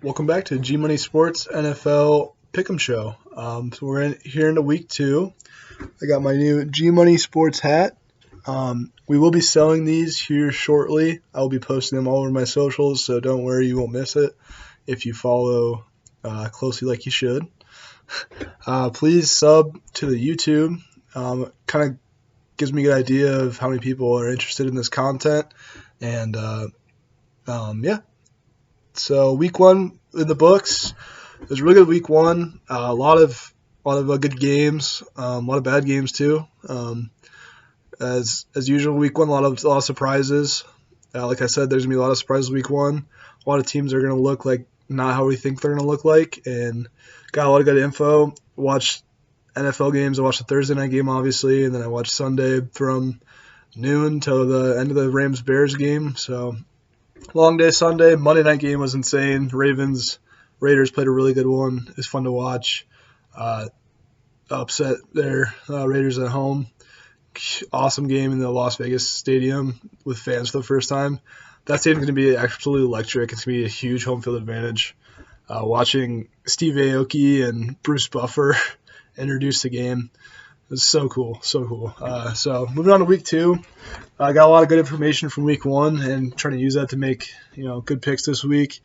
Welcome back to G Money Sports NFL Pick'em Show. So we're here into week 2. I got my new G Money Sports hat. We will be selling these here shortly. I will be posting them all over my socials, so don't worry, you won't miss it if you follow closely like you should. Please sub to the YouTube. Kind of gives me a good idea of how many people are interested in this content. And yeah. So week 1 in the books. It was a really good week 1. A lot of good games. A lot of bad games too. As usual, week 1, a lot of surprises. Like I said, there's gonna be a lot of surprises week 1. A lot of teams are gonna look like not how we think they're gonna look like, and got a lot of good info. Watched NFL games. I watched the Thursday night game, obviously, and then I watched Sunday from noon till the end of the Rams-Bears game. So long day Sunday. Monday night game was insane. Raiders played a really good one. It was fun to watch. Upset there. Raiders at home. Awesome game in the Las Vegas stadium with fans for the first time. That stadium's going to be absolutely electric. It's going to be a huge home field advantage. Watching Steve Aoki and Bruce Buffer introduce the game. It was so cool, so cool. So moving on to week 2, I got a lot of good information from week 1 and trying to use that to make good picks this week.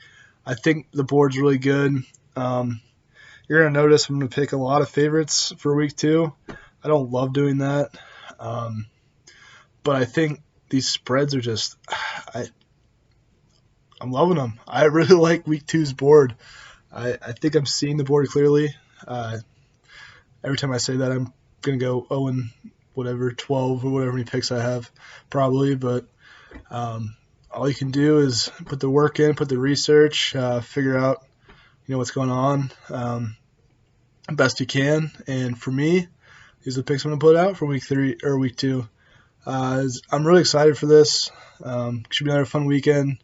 I think the board's really good. You're gonna notice I'm gonna pick a lot of favorites for week 2. I don't love doing that, but I think these spreads are just I'm loving them. I really like week 2's board. I think I'm seeing the board clearly. Every time I say that, I'm going to go 0 and whatever, 12 or whatever many picks I have, probably. But all you can do is put the work in, put the research, figure out what's going on best you can. And for me, these are the picks I'm going to put out for week 3 or week 2. I'm really excited for this. Should be another fun weekend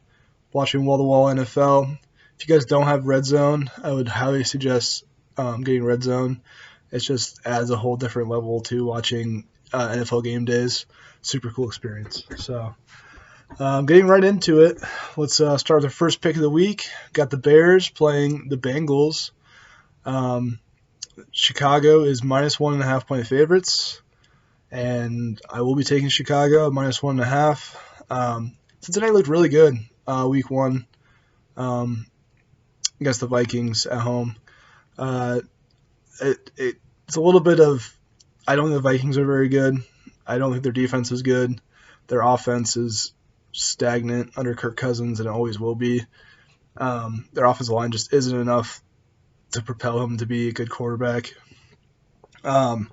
watching wall-to-wall NFL. If you guys don't have Red Zone, I would highly suggest getting Red Zone. It just adds a whole different level to watching NFL game days. Super cool experience. So getting right into it, let's start with the first pick of the week. Got the Bears playing the Bengals. Chicago is minus 1.5 point favorites, and I will be taking Chicago minus 1.5. Cincinnati looked really good week 1 against the Vikings at home. It's a little bit of, I don't think the Vikings are very good. I don't think their defense is good. Their offense is stagnant under Kirk Cousins, and it always will be. Their offensive line just isn't enough to propel him to be a good quarterback. I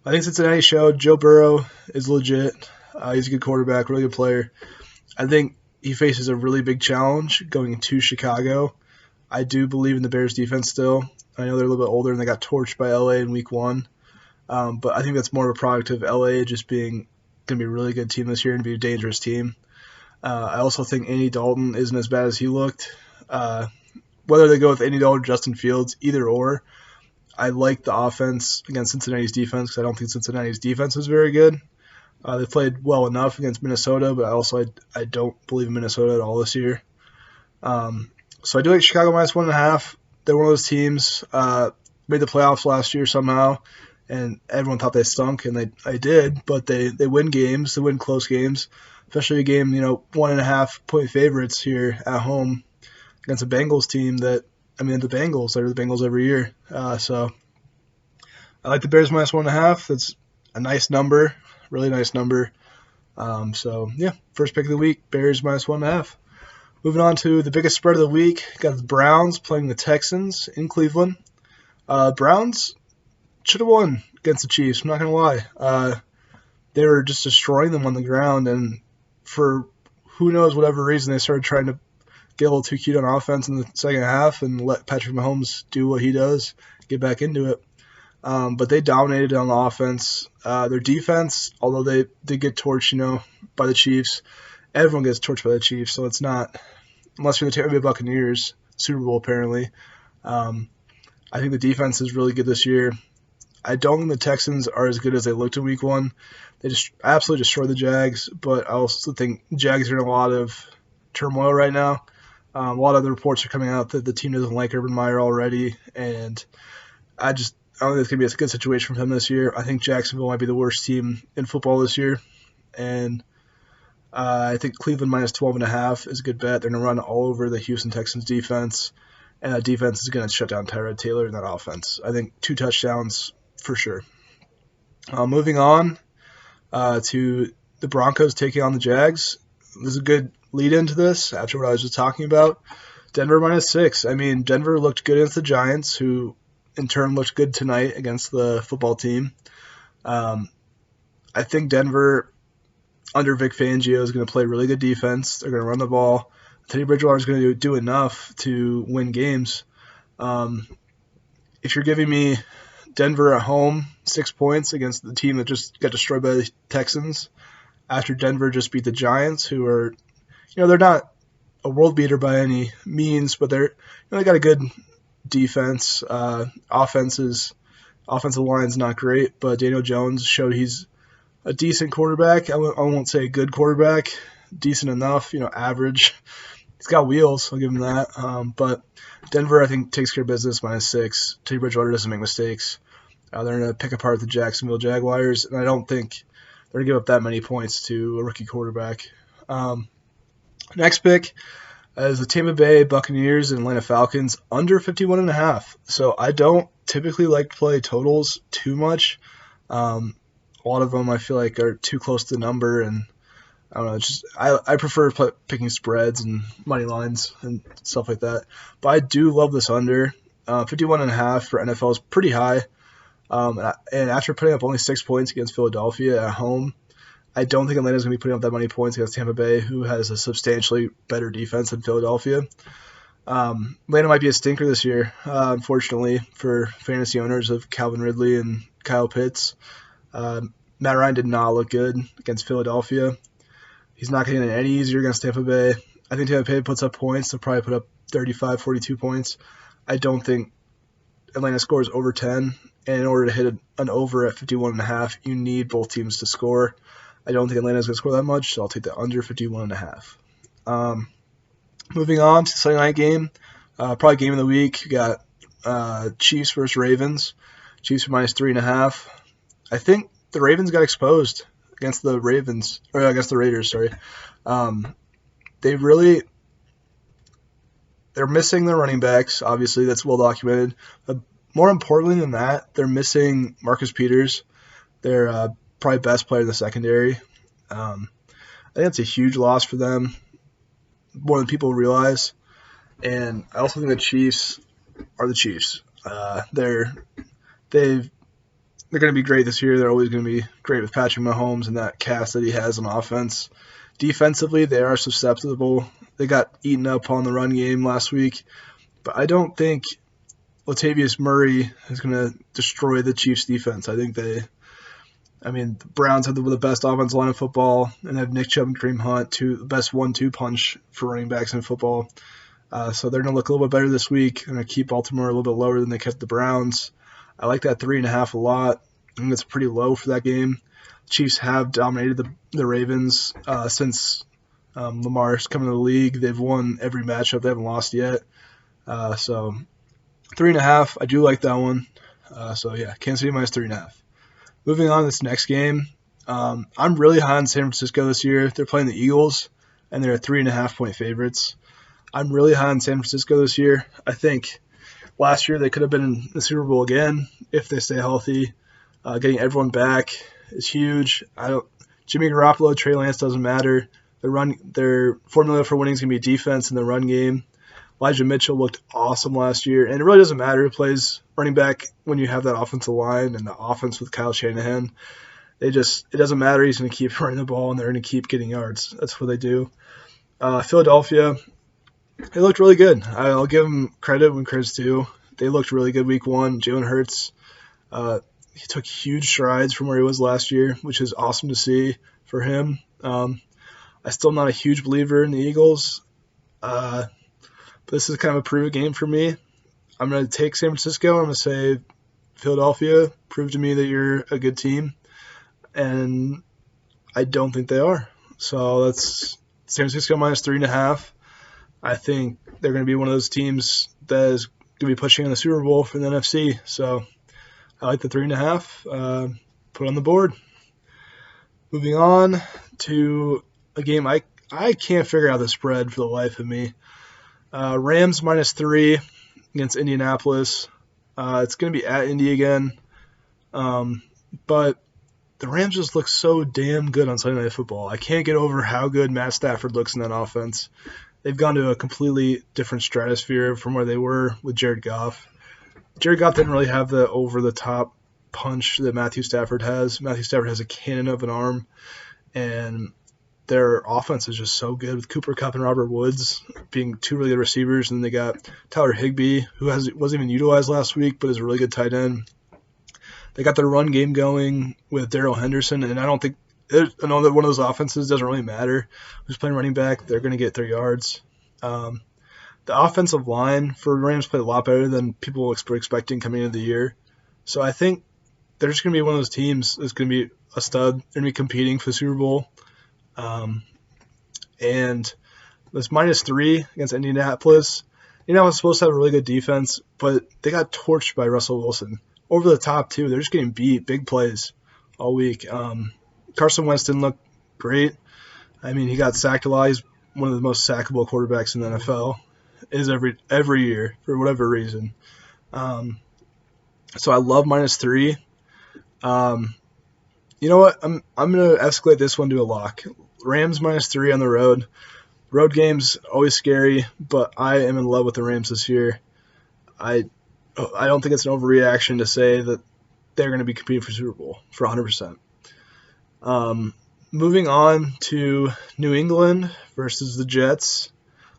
think Cincinnati showed Joe Burrow is legit. He's a good quarterback, really good player. I think he faces a really big challenge going to Chicago. I do believe in the Bears defense still. I know they're a little bit older and they got torched by LA in week 1. But I think that's more of a product of LA just being going to be a really good team this year and be a dangerous team. I also think Andy Dalton isn't as bad as he looked. Whether they go with Andy Dalton or Justin Fields, either or, I like the offense against Cincinnati's defense because I don't think Cincinnati's defense is very good. They played well enough against Minnesota, but I don't believe in Minnesota at all this year. So I do like Chicago minus 1.5. They're one of those teams made the playoffs last year somehow, and everyone thought they stunk, and they did, but they win games, they win close games, especially a game 1.5 point favorites here at home against a Bengals team the Bengals. They're the Bengals every year. So I like the Bears minus 1.5. That's a nice number, really nice number. So yeah, first pick of the week, Bears minus 1.5. Moving on to the biggest spread of the week, got the Browns playing the Texans in Cleveland. Browns should have won against the Chiefs, I'm not going to lie. They were just destroying them on the ground, and for who knows whatever reason, they started trying to get a little too cute on offense in the second half and let Patrick Mahomes do what he does, get back into it. But they dominated on the offense. Their defense, although they did get torched, by the Chiefs, everyone gets torched by the Chiefs, so it's not, unless you're the Tampa Bay Buccaneers, Super Bowl apparently. I think the defense is really good this year. I don't think the Texans are as good as they looked in week 1. They just absolutely destroyed the Jags, but I also think Jags are in a lot of turmoil right now. A lot of the reports are coming out that the team doesn't like Urban Meyer already, and I don't think it's going to be a good situation for him this year. I think Jacksonville might be the worst team in football this year, and I think Cleveland minus 12.5 is a good bet. They're going to run all over the Houston Texans defense, and that defense is going to shut down Tyrod Taylor in that offense. I think 2 touchdowns for sure. Moving on to the Broncos taking on the Jags. This is a good lead into this after what I was just talking about. Denver minus 6. I mean, Denver looked good against the Giants, who in turn looked good tonight against the football team. I think Denver, under Vic Fangio, is going to play really good defense. They're going to run the ball. Teddy Bridgewater is going to do enough to win games. If you're giving me Denver at home, 6 points against the team that just got destroyed by the Texans, after Denver just beat the Giants, who are, they're not a world beater by any means, but they got a good defense. Offensive line's not great, but Daniel Jones showed he's a decent quarterback. I won't say a good quarterback, decent enough, average. He's got wheels, I'll give him that. But Denver, I think, takes care of business minus 6. Teddy Bridgewater doesn't make mistakes. They're going to pick apart the Jacksonville Jaguars, and I don't think they're going to give up that many points to a rookie quarterback. Next pick is the Tampa Bay Buccaneers and Atlanta Falcons under 51.5. So I don't typically like to play totals too much. A lot of them I feel like are too close to the number, and I don't know. I prefer picking spreads and money lines and stuff like that. But I do love this under. 51.5 for NFL is pretty high. And after putting up only 6 points against Philadelphia at home, I don't think Atlanta's going to be putting up that many points against Tampa Bay, who has a substantially better defense than Philadelphia. Atlanta might be a stinker this year, unfortunately, for fantasy owners of Calvin Ridley and Kyle Pitts. Matt Ryan did not look good against Philadelphia. He's not getting it any easier against Tampa Bay. I think Tampa Bay puts up points. They'll probably put up 35, 42 points. I don't think Atlanta scores over 10. And in order to hit an over at 51.5, you need both teams to score. I don't think Atlanta's going to score that much, so I'll take the under 51.5. Moving on to the Sunday night game, probably game of the week. You got Chiefs versus Ravens. Chiefs are minus 3.5. I think the Ravens got exposed against the Raiders. Sorry, they're missing their running backs. Obviously, that's well documented. More importantly than that, they're missing Marcus Peters, their probably best player in the secondary. I think it's a huge loss for them, more than people realize. And I also think the Chiefs are the Chiefs. They're going to be great this year. They're always going to be great with Patrick Mahomes and that cast that he has on offense. Defensively, they are susceptible. They got eaten up on the run game last week, but I don't think Latavius Murray is going to destroy the Chiefs' defense. I think the Browns have the best offensive line in football, and they have Nick Chubb and Kareem Hunt, the best 1-2 punch for running backs in football. So they're going to look a little bit better this week. They're going to keep Baltimore a little bit lower than they kept the Browns. I like that 3.5 a lot. I think it's pretty low for that game. Chiefs have dominated the Ravens since Lamar's come into the league. They've won every matchup. They haven't lost yet. So 3.5, I do like that one. Kansas City minus 3.5. Moving on to this next game, I'm really high on San Francisco this year. They're playing the Eagles, and they're 3.5-point favorites. I'm really high on San Francisco this year. I think last year they could have been in the Super Bowl again if they stay healthy. Getting everyone back is huge. Jimmy Garoppolo, Trey Lance doesn't matter. Their formula for winning is going to be defense in the run game. Elijah Mitchell looked awesome last year, and it really doesn't matter who plays running back when you have that offensive line and the offense with Kyle Shanahan. It doesn't matter. He's going to keep running the ball, and they're going to keep getting yards. That's what they do. Philadelphia, they looked really good. I'll give them credit when credit's due. They looked really good week one. Jalen Hurts, he took huge strides from where he was last year, which is awesome to see for him. I'm still not a huge believer in the Eagles. This is kind of a prove game for me. I'm going to take San Francisco. I'm going to say, Philadelphia, prove to me that you're a good team. And I don't think they are. So that's San Francisco minus 3.5. I think they're going to be one of those teams that is going to be pushing in the Super Bowl for the NFC. So I like the 3.5. Put on the board. Moving on to a game I can't figure out the spread for the life of me. Rams -3 against Indianapolis. It's going to be at Indy again. But the Rams just look so damn good on Sunday Night Football. I can't get over how good Matt Stafford looks in that offense. They've gone to a completely different stratosphere from where they were with Jared Goff. Jared Goff didn't really have the over-the-top punch that Matthew Stafford has. Matthew Stafford has a cannon of an arm, and their offense is just so good with Cooper Kupp and Robert Woods being two really good receivers, and they got Tyler Higbee, who wasn't even utilized last week, but is a really good tight end. They got their run game going with Darrell Henderson, and I know that one of those offenses doesn't really matter who's playing running back. They're going to get their yards. The offensive line for the Rams played a lot better than people were expecting coming into the year. So I think they're just going to be one of those teams that's going to be a stud. They're going to be competing for the Super Bowl. And this -3 against Indianapolis, it's supposed to have a really good defense, but they got torched by Russell Wilson. Over the top, too. They're just getting beat, big plays all week. Carson Wentz didn't look great. I mean, he got sacked a lot. He's one of the most sackable quarterbacks in the NFL. Is every year for whatever reason. So I love -3. You know what? I'm gonna escalate this one to a lock. Rams -3 on the road. Road games always scary, but I am in love with the Rams this year. I don't think it's an overreaction to say that they're going to be competing for Super Bowl for 100%. Moving on to New England versus the Jets.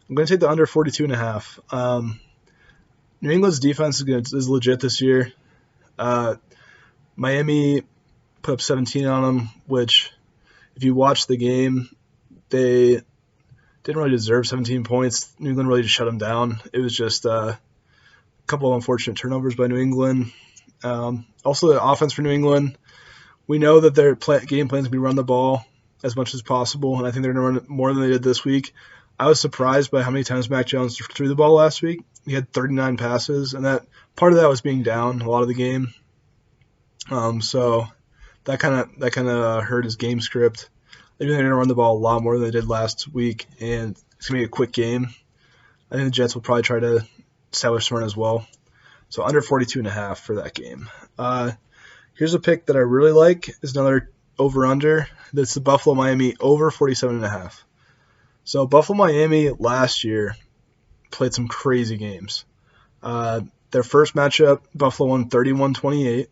I'm going to take the under 42.5. New England's defense is legit this year. Miami put up 17 on them, which if you watch the game, they didn't really deserve 17 points. New England really just shut them down. It was just a couple of unfortunate turnovers by New England. Also, the offense for New England, we know that their game plan is going to be run the ball as much as possible, and I think they're going to run it more than they did this week. I was surprised by how many times Mac Jones threw the ball last week. He had 39 passes, and that part of that was being down a lot of the game. So that kind of hurt his game script. They're going to run the ball a lot more than they did last week, and it's going to be a quick game. I think the Jets will probably try to establish the run as well. So under 42.5 for that game. Here's a pick that I really like. Is another over-under. That's the Buffalo-Miami over 47.5. So Buffalo-Miami last year played some crazy games. Their first matchup, Buffalo won 31-28.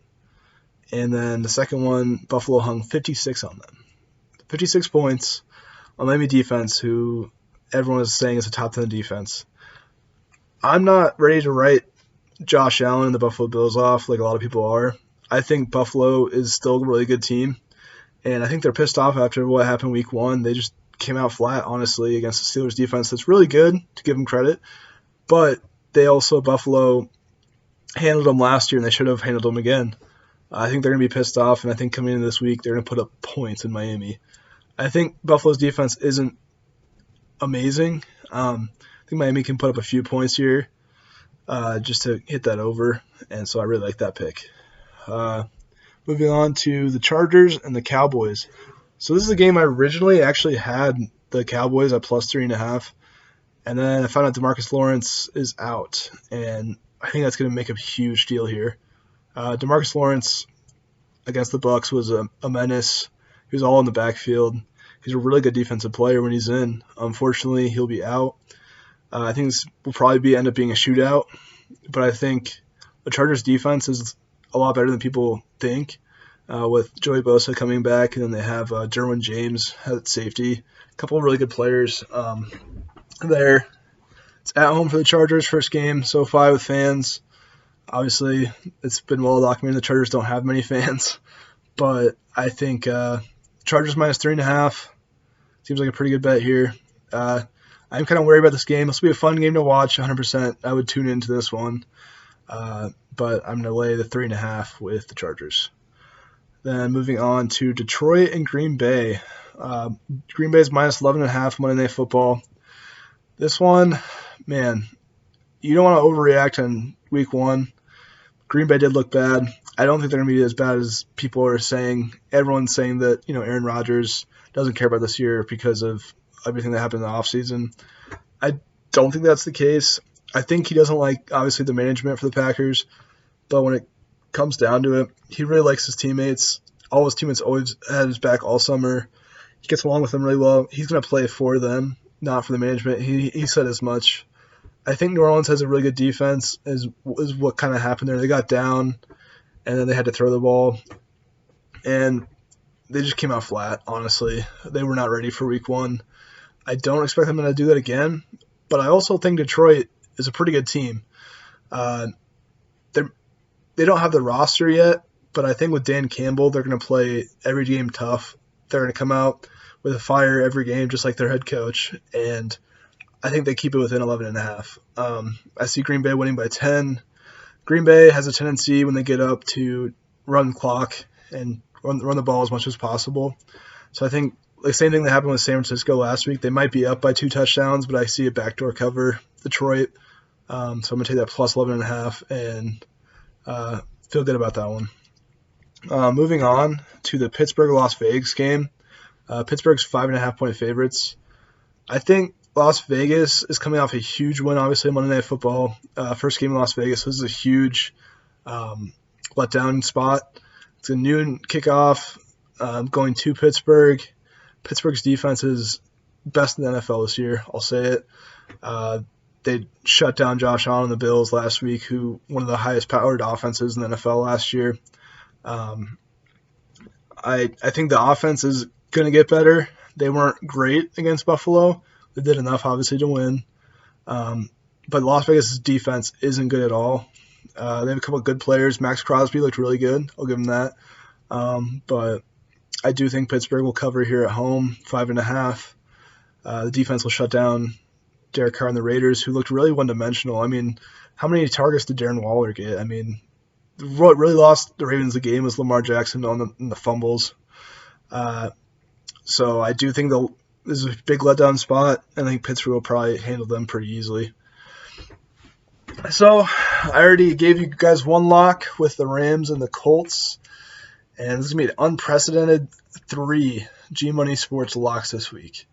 And then the second one, Buffalo hung 56 on them. 56 points on Miami defense, who everyone is saying is a top 10 defense. I'm not ready to write Josh Allen and the Buffalo Bills off like a lot of people are. I think Buffalo is still a really good team, and I think they're pissed off after what happened week 1. They just came out flat, honestly, against the Steelers defense that's really good, to give them credit, but Buffalo handled them last year, and they should have handled them again. I think they're going to be pissed off, and I think coming into this week, they're going to put up points in Miami. I think Buffalo's defense isn't amazing. I think Miami can put up a few points here just to hit that over, and so I really like that pick. Moving on to the Chargers and the Cowboys. So this is a game I originally actually had the Cowboys at +3.5, and then I found out DeMarcus Lawrence is out, and I think that's going to make a huge deal here. DeMarcus Lawrence against the Bucs was a menace. He was all in the backfield. He's a really good defensive player when he's in. Unfortunately, he'll be out. I think this will probably end up being a shootout, but I think the Chargers defense is a lot better than people think. With Joey Bosa coming back, and then they have Derwin James at safety. A couple of really good players there. It's at home for the Chargers, first game, SoFi with fans. Obviously, it's been well documented the Chargers don't have many fans, but I think Chargers -3.5 seems like a pretty good bet here. I'm kind of worried about this game. This will be a fun game to watch, 100%. I would tune into this one, but I'm going to lay the 3.5 with the Chargers. Then moving on to Detroit and Green Bay. Green Bay is -11.5 Monday Night Football. This one, man, you don't want to overreact on week one. Green Bay did look bad. I don't think they're going to be as bad as people are saying. Everyone's saying that, Aaron Rodgers doesn't care about this year because of everything that happened in the offseason. I don't think that's the case. I think he doesn't like, obviously, the management for the Packers. But when it comes down to it, he really likes his teammates. All his teammates always had his back all summer. He gets along with them really well. He's going to play for them, not for the management. He said as much. I think New Orleans has a really good defense, is what kind of happened there. They got down, and then they had to throw the ball. And they just came out flat, honestly. They were not ready for week one. I don't expect them to do that again, but I also think Detroit is a pretty good team. They don't have the roster yet, but I think with Dan Campbell, they're going to play every game tough. They're going to come out with a fire every game, just like their head coach, and I think they keep it within 11.5. I see Green Bay winning by 10. Green Bay has a tendency when they get up to run clock and run the ball as much as possible. So I think the same thing that happened with San Francisco last week. They might be up by 2 touchdowns, but I see a backdoor cover, Detroit. So I'm going to take that plus 11.5 and feel good about that one. Moving on to the Pittsburgh-Las Vegas game. Pittsburgh's 5.5-point favorites. I think Las Vegas is coming off a huge win, obviously, Monday Night Football. First game in Las Vegas. This is a huge letdown spot. It's a noon kickoff going to Pittsburgh. Pittsburgh's defense is best in the NFL this year, I'll say it. They shut down Josh Allen and the Bills last week, who one of the highest powered offenses in the NFL last year. I think the offense is going to get better. They weren't great against Buffalo. They did enough, obviously, to win. But Las Vegas' defense isn't good at all. They have a couple of good players. Max Crosby looked really good. I'll give him that. But I do think Pittsburgh will cover here at home, 5.5. The defense will shut down Derek Carr and the Raiders, who looked really one-dimensional. I mean, how many targets did Darren Waller get? I mean, what really lost the Ravens the game was Lamar Jackson on the fumbles. So I do think this is a big letdown spot, and I think Pittsburgh will probably handle them pretty easily. So I already gave you guys one lock with the Rams and the Colts, and this is going to be an unprecedented 3 G-Money Sports locks this week.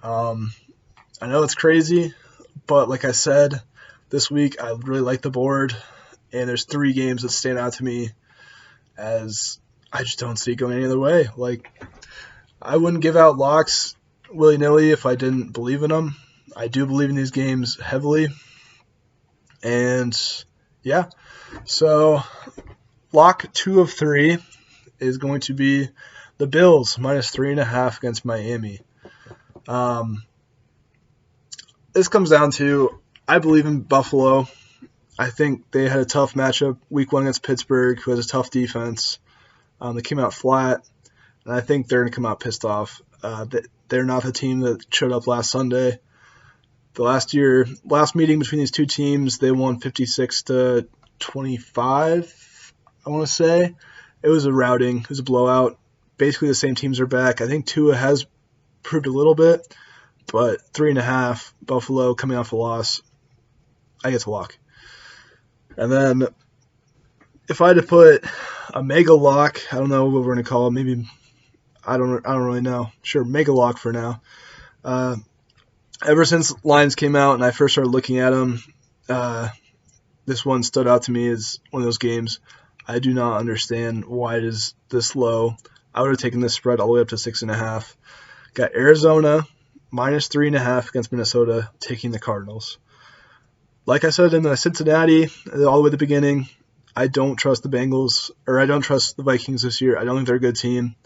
I know it's crazy, but like I said, this week I really like the board, and there's 3 games that stand out to me as I just don't see it going any other way. Like, I wouldn't give out locks willy-nilly if I didn't believe in them. I do believe in these games heavily. And, yeah. So, lock 2 of 3 is going to be the Bills, minus 3.5 against Miami. This comes down to, I believe in Buffalo. I think they had a tough matchup week 1 against Pittsburgh, who has a tough defense. They came out flat, and I think they're going to come out pissed off. They're not the team that showed up last Sunday. The last meeting between these two teams, they won 56-25, I want to say. It was a routing. It was a blowout. Basically, the same teams are back. I think Tua has proved a little bit, but 3.5, Buffalo coming off a loss, I get to lock. And then if I had to put a mega lock, I don't know what we're going to call it. Maybe, I don't really know. Sure, mega lock for now. Ever since lines came out and I first started looking at them, this one stood out to me as one of those games. I do not understand why it is this low. I would have taken this spread all the way up to 6.5. Got Arizona minus 3.5 against Minnesota, taking the Cardinals. Like I said in the Cincinnati, all the way at the beginning, I don't trust the Bengals, or I don't trust the Vikings this year. I don't think they're a good team.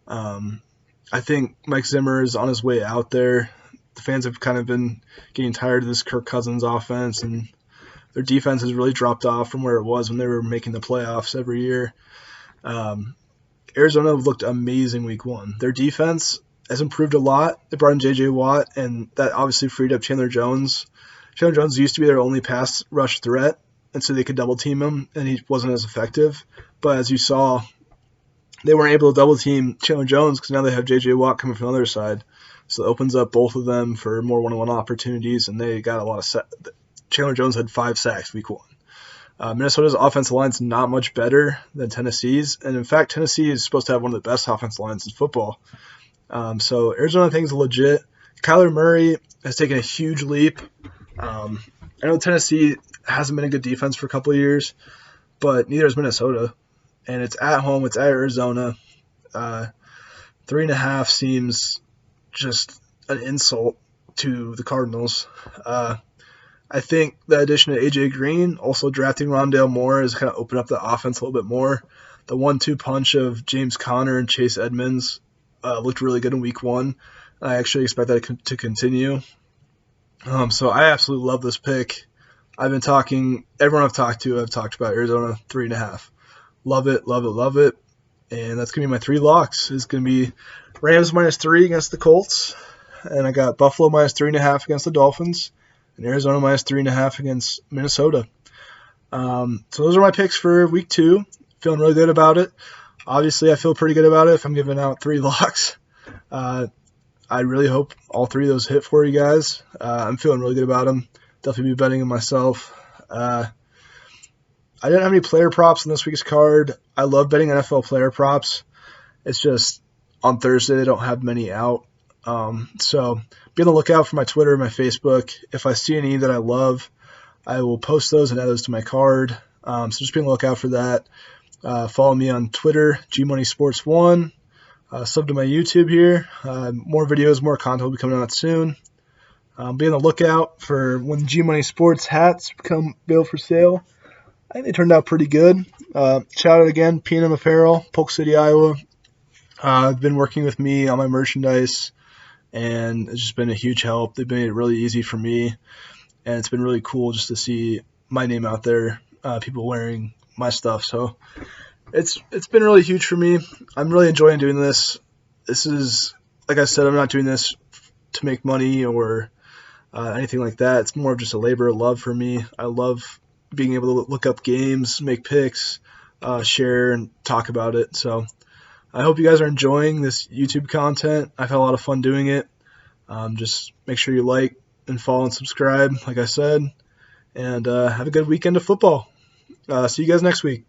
I think Mike Zimmer is on his way out there. The fans have kind of been getting tired of this Kirk Cousins offense, and their defense has really dropped off from where it was when they were making the playoffs every year. Arizona looked amazing week 1. Their defense has improved a lot. They brought in J.J. Watt, and that obviously freed up Chandler Jones. Chandler Jones used to be their only pass rush threat, and so they could double team him, and he wasn't as effective. But as you saw, they weren't able to double team Chandler Jones because now they have J.J. Watt coming from the other side. So it opens up both of them for more one-on-one opportunities, and they got a lot of Chandler Jones had 5 sacks week 1. Minnesota's offensive line is not much better than Tennessee's, and in fact, Tennessee is supposed to have one of the best offensive lines in football. So Arizona I think is legit. Kyler Murray has taken a huge leap. I know Tennessee hasn't been a good defense for a couple of years, but neither has Minnesota. And it's at home. It's at Arizona. 3.5 seems just an insult to the Cardinals. I think the addition of A.J. Green, also drafting Rondale Moore, has kind of opened up the offense a little bit more. The 1-2 punch of James Conner and Chase Edmonds looked really good in week 1. I actually expect that to continue. So I absolutely love this pick. Everyone I've talked to, I've talked about Arizona 3.5. Love it, love it, love it. And that's going to be my 3 locks. It's going to be Rams -3 against the Colts. And I got Buffalo -3.5 against the Dolphins. And Arizona -3.5 against Minnesota. So those are my picks for week 2. Feeling really good about it. Obviously, I feel pretty good about it if I'm giving out 3 locks. I really hope all 3 of those hit for you guys. I'm feeling really good about them. Definitely be betting on myself. I didn't have any player props in this week's card. I love betting NFL player props. It's just on Thursday they don't have many out. So be on the lookout for my Twitter and my Facebook. If I see any that I love, I will post those and add those to my card. So just be on the lookout for that. Follow me on Twitter, GMoneySports1. Sub to my YouTube here. More videos, more content will be coming out soon. Be on the lookout for when G Money Sports hats become available for sale. I think they turned out pretty good. Shout out again, P&M Apparel, Polk City, Iowa. They've been working with me on my merchandise, and it's just been a huge help. They've made it really easy for me, and it's been really cool just to see my name out there, people wearing my stuff. So it's been really huge for me. I'm really enjoying doing this. This is, like I said, I'm not doing this to make money or anything like that. It's more of just a labor of love for me. I love being able to look up games, make picks, share, and talk about it. So I hope you guys are enjoying this YouTube content. I've had a lot of fun doing it. Just make sure you like and follow and subscribe, like I said. And have a good weekend of football. See you guys next week.